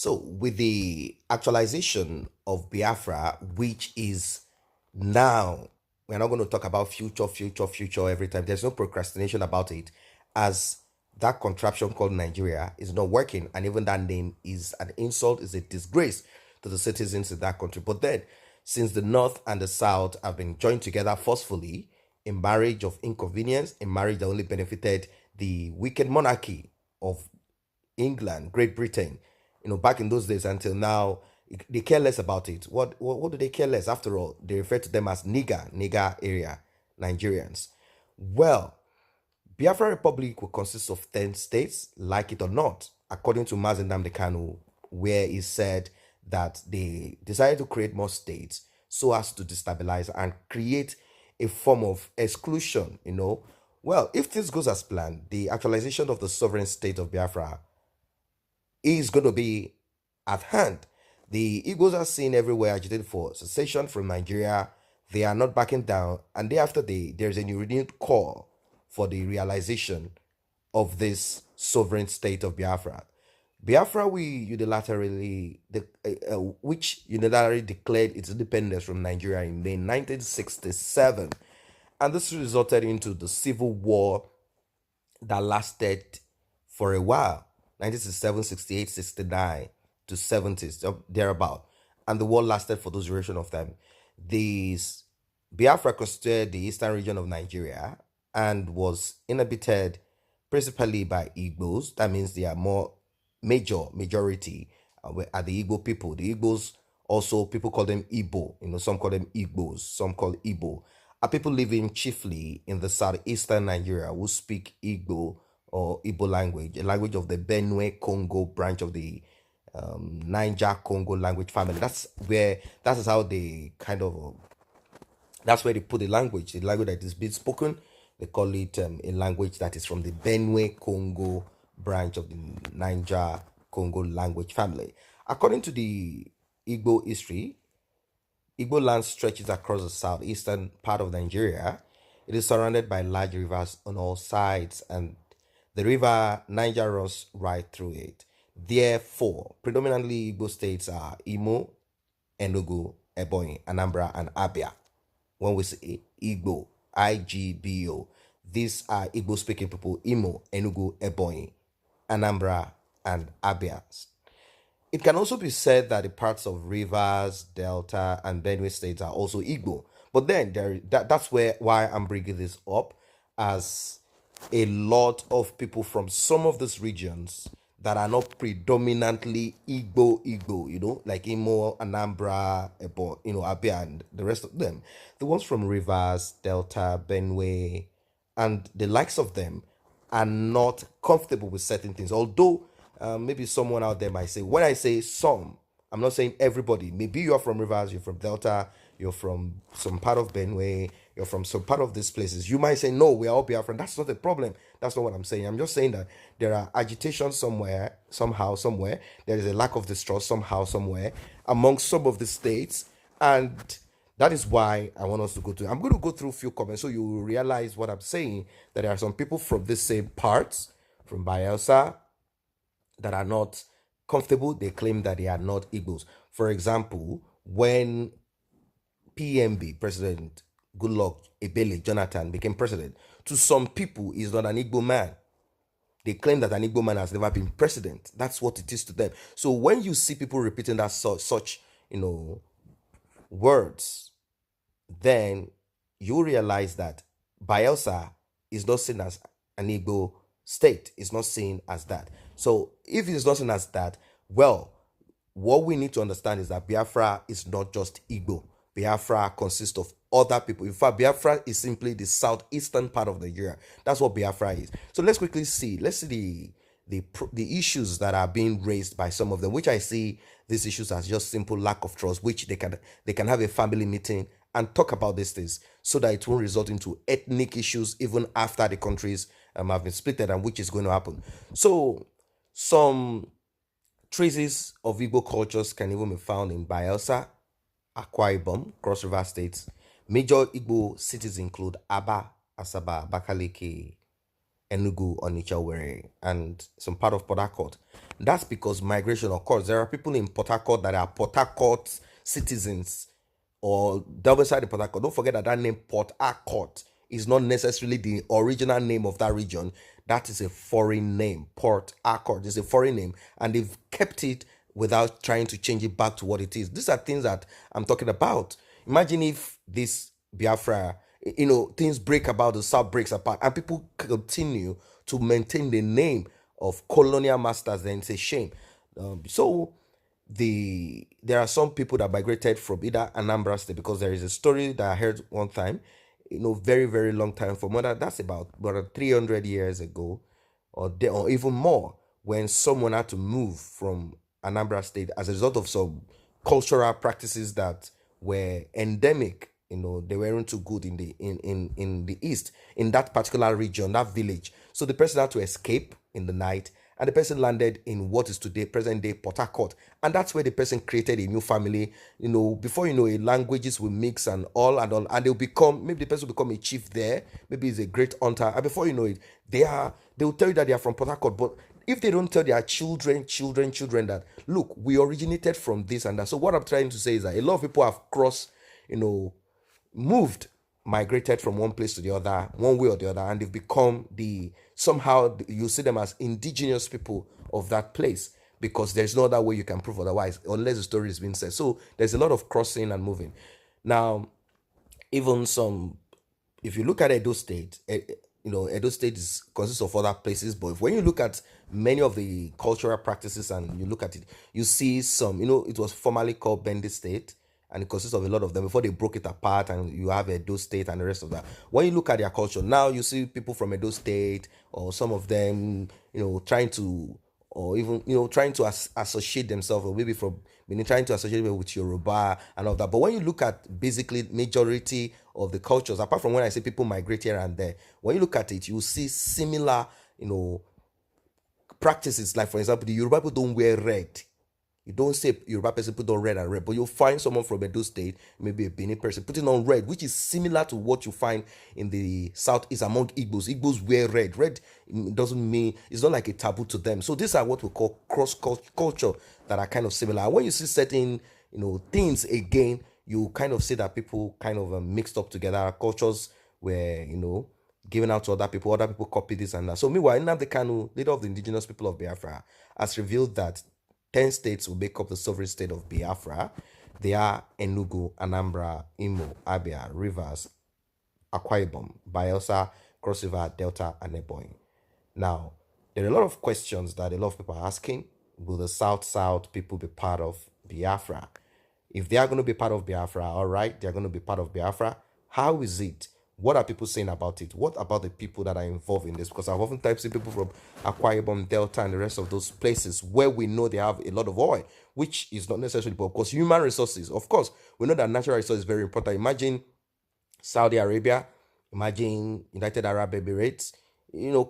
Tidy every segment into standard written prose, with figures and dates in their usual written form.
So, with the actualization of Biafra, which is now, we're not going to talk about future every time. There's no procrastination about it, as that contraption called Nigeria is not working, and even that name is an insult, is a disgrace to the citizens in that country. But then, since the North and the South have been joined together forcefully in marriage of inconvenience, in marriage that only benefited the wicked monarchy of England, Great Britain, back in those days until now, they care less about it. What do they care less? After all, they refer to them as nigger area Nigerians. Well, Biafra Republic will consist of 10 states, like it or not, according to Nnamdi Kanu, where he said that they decided to create more states so as to destabilize and create a form of exclusion. Well, if this goes as planned, the actualization of the sovereign state of Biafra is going to be at hand. The Igbos are seen everywhere agitated for secession from Nigeria. They are not backing down, and day after day, there's a renewed call for the realization of this sovereign state of Biafra. Biafra, which unilaterally declared its independence from Nigeria in May 1967, and this resulted into the civil war that lasted for a while, 1967, 68, 69 to 70s, thereabout. And the war lasted for those duration of time. These Biafra constituted the eastern region of Nigeria and was inhabited principally by Igbos. That means they are more majority are the Igbo people. The Igbos also, people call them Igbo. Some call them Igbos, some call Igbo. Are people living chiefly in the southeastern Nigeria who speak Igbo or Igbo language, a language of the Benue Congo branch of the Niger Congo language family. That is how they that's where they put the language that is being spoken. They call it a language that is from the Benue Congo branch of the Niger Congo language family. According to the Igbo history, Igbo land stretches across the southeastern part of Nigeria. It is surrounded by large rivers on all sides, and the river Niger runs right through it. Therefore, predominantly Igbo states are Imo, Enugu, Ebonyi, Anambra, and Abia. When we say Igbo, Igbo, these are Igbo-speaking people: Imo, Enugu, Ebonyi, Anambra, and Abia. It can also be said that the parts of Rivers, Delta, and Benue states are also Igbo. But then that's why I'm bringing this up, as a lot of people from some of these regions that are not predominantly Igbo, like Imo, Anambra, Abia, and the rest of them. The ones from Rivers, Delta, Benue, and the likes of them are not comfortable with certain things. Although maybe someone out there might say, when I say some, I'm not saying everybody. Maybe you're from Rivers, you're from Delta, you're from some part of Benue, you're from some part of these places. You might say, no, we're all Biafran. That's not a problem. That's not what I'm saying. I'm just saying that there are agitations somewhere, somehow, somewhere. There is a lack of distrust somehow, somewhere, among some of the states. And that is why I want us to go through. I'm going to go through a few comments so you will realize what I'm saying, that there are some people from the same parts, from Bayelsa, that are not comfortable. They claim that they are not Igbos. For example, when PMB, President Goodluck Ebele Jonathan, became president, to some people, he's not an Igbo man. They claim that an Igbo man has never been president. That's what it is to them. So when you see people repeating that such words, then you realize that Bayelsa is not seen as an Igbo state. It's not seen as that. So if it's not seen as that, well, what we need to understand is that Biafra is not just Igbo. Biafra consists of other people. In fact, Biafra is simply the southeastern part of Nigeria. That's what Biafra is. So let's quickly see. Let's see the issues that are being raised by some of them, which I see these issues as just simple lack of trust, which they can have a family meeting and talk about these things so that it won't result into ethnic issues even after the countries have been splitted, and which is going to happen. So some traces of Igbo cultures can even be found in Bayelsa, Akwa Ibom, Cross River States. Major Igbo cities include Aba, Asaba, Abakaliki, Enugu, Onitsha, Owerri, and some part of Port Harcourt. That's because migration, of course, there are people in Port Harcourt that are Port Harcourt citizens or double sided Port Harcourt. Don't forget that that name Port Harcourt is not necessarily the original name of that region. That is a foreign name. Port Harcourt is a foreign name, and they've kept it without trying to change it back to what it is. These are things that I'm talking about. Imagine if this Biafra, things break about, the South breaks apart, and people continue to maintain the name of colonial masters, then it's a shame. So there are some people that migrated from either Anambra State, because there is a story that I heard one time, very, very long time, for more than that's about 300 years ago, or even more, when someone had to move from Anambra State as a result of some cultural practices that were endemic. They weren't too good in the east, in that particular region, that village. So the person had to escape in the night, and the person landed in what is today present day Port Harcourt, and that's where the person created a new family. Before you know it, languages will mix and they'll become, maybe the person will become a chief there, maybe he's a great hunter, and before you know it, they will tell you that they are from Port Harcourt. But if they don't tell their children that, look, we originated from this and that. So what I'm trying to say is that a lot of people have crossed, moved, migrated from one place to the other, one way or the other, and they've become somehow you see them as indigenous people of that place, because there's no other way you can prove otherwise, unless the story is being said. So there's a lot of crossing and moving. Now, even some, if you look at Edo State, Edo State consists of other places, but when you look at many of the cultural practices and you look at it, you see some, it was formerly called Bendi State, and it consists of a lot of them before they broke it apart, and you have Edo State and the rest of that. When you look at their culture now, you see people from Edo State, or some of them, trying to, or even trying to associate themselves, or maybe from meaning trying to associate them with Yoruba and all that. But when you look at basically majority of the cultures, apart from when I say people migrate here and there, when you look at it, you see similar, practices. Like, for example, the Yoruba people don't wear red. You don't say Yoruba person put on red and red, but you'll find someone from Edo State, maybe a Benin person, putting on red, which is similar to what you find in the southeast among Igbos. Igbos wear red. Red doesn't mean, it's not like a taboo to them. So these are what we call cross culture that are kind of similar. When you see certain, things again, you kind of see that people kind of mixed up together. Our cultures were, given out to other people copy this and that. So meanwhile, Nnamdi Kanu, leader of the indigenous people of Biafra, has revealed that 10 states will make up the sovereign state of Biafra. They are Enugu, Anambra, Imo, Abia, Rivers, Akwa Ibom, Bayelsa, Cross River, Delta, and Ebonyi. Now, there are a lot of questions that a lot of people are asking. Will the South people be part of Biafra? If they are going to be part of Biafra, all right, they're going to be part of Biafra. How is it? What are people saying about it? What about the people that are involved in this? Because I've oftentimes seen people from Akwa Ibom, Delta, and the rest of those places where we know they have a lot of oil, which is not necessarily, but of course, human resources. Of course, we know that natural resource is very important. Imagine Saudi Arabia, imagine United Arab Emirates,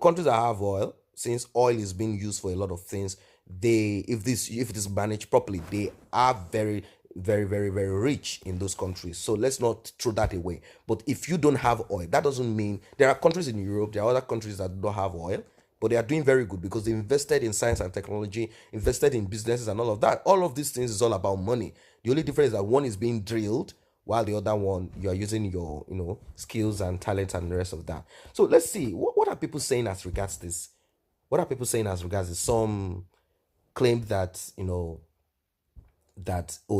countries that have oil. Since oil is being used for a lot of things, if it is managed properly, they are very, very, very, very rich in those countries. So let's not throw that away. But if you don't have oil, that doesn't mean, there are countries in Europe, there are other countries that don't have oil, but they are doing very good because they invested in science and technology, invested in businesses and all of that. All of these things is all about money. The only difference is that one is being drilled, while the other one, you are using your skills and talents and the rest of that. So let's see, what are people saying as regards this? What are people saying as regards this? Some claim that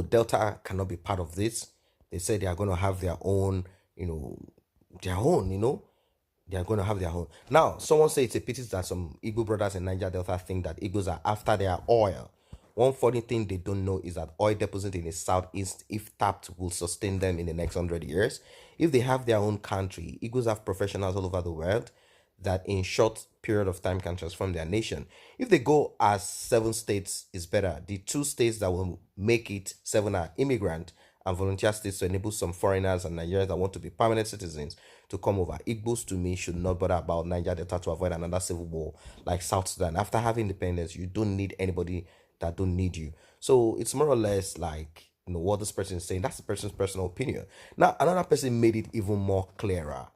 Delta cannot be part of this. They say they are going to have their own, they are going to have their own. Now, someone say it's a pity that some Igbo brothers in Niger Delta think that Igbos are after their oil. One funny thing they don't know is that oil deposit in the southeast, if tapped, will sustain them in the next 100 years. If they have their own country, Igbos have professionals all over the world that in short period of time can transform their nation. If they go as 7 states, is better. The 2 states that will make it 7 are immigrant and volunteer states to enable some foreigners and Nigerians that want to be permanent citizens to come over. Igbos, to me, should not bother about Niger Delta to avoid another civil war like South Sudan. After having independence, you don't need anybody that don't need you. So it's more or less like, what this person is saying. That's the person's personal opinion. Now, another person made it even more clearer.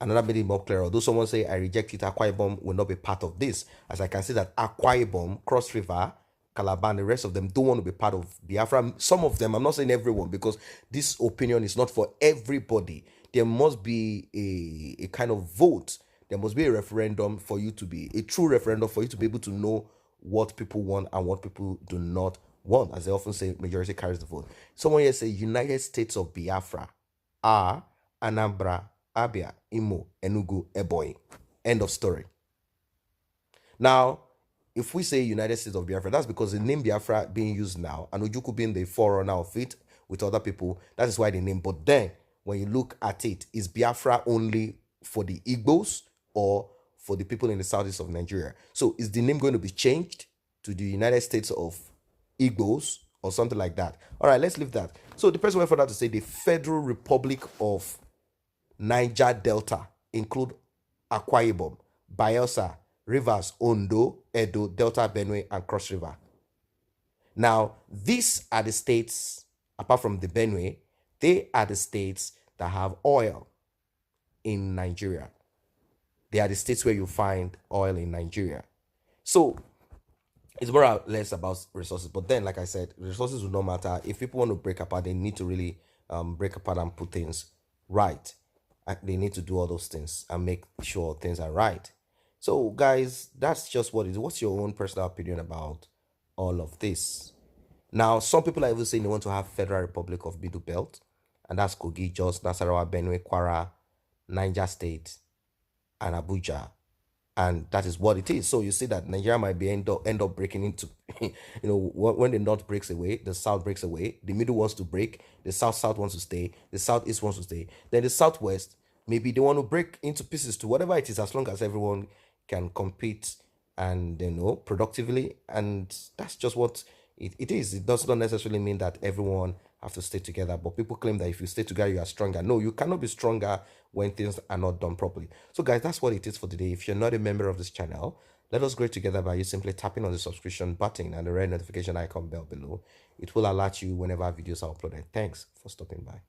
another made it more clear. Although someone say I reject it, Akwa Ibom will not be part of this, as I can see that Akwa Ibom, Cross River, Calabar, and the rest of them don't want to be part of Biafra. Some of them, I'm not saying everyone, because this opinion is not for everybody. There must be a kind of vote. There must be a referendum for you to be a true referendum for you to be able to know what people want and what people do not want. As they often say, majority carries the vote. Someone here say United States of Biafra are Anambra, Abia, Imo, Enugu, Ebonyi. End of story. Now, if we say United States of Biafra, that's because the name Biafra being used now, and Ojukwu being the forerunner of it with other people, that is why the name. But then, when you look at it, is Biafra only for the Igbos or for the people in the southeast of Nigeria? So, is the name going to be changed to the United States of Igbos or something like that? All right, let's leave that. So, the person went further to say the Federal Republic of Niger Delta include Akwa Ibom, Bayelsa, Rivers, Ondo, Edo, Delta, Benue, and Cross River. Now, these are the states, apart from the Benue, they are the states that have oil in Nigeria. They are the states where you find oil in Nigeria. So, it's more or less about resources. But then, like I said, resources will not matter. If people want to break apart, they need to really break apart and put things right. They need to do all those things and make sure things are right. So, guys, that's just what it is. What's your own personal opinion about all of this? Now, some people are even saying they want to have Federal Republic of Middle Belt, and that's Kogi, Jos, Nasarawa, Benue, Kwara, Niger State, and Abuja. And that is what it is. So you see that Nigeria might be end up breaking into, when the north breaks away, the south breaks away, the middle wants to break, the south wants to stay, the southeast wants to stay, then the southwest, maybe they want to break into pieces to whatever it is, as long as everyone can compete and productively. And that's just what it is. It does not necessarily mean that everyone have to stay together, but people claim that if you stay together you are stronger. No, you cannot be stronger when things are not done properly. So guys, that's what it is for today. If you're not a member of this channel, let us grow together by you simply tapping on the subscription button and the red notification icon bell below. It will alert you whenever videos are uploaded. Thanks for stopping by.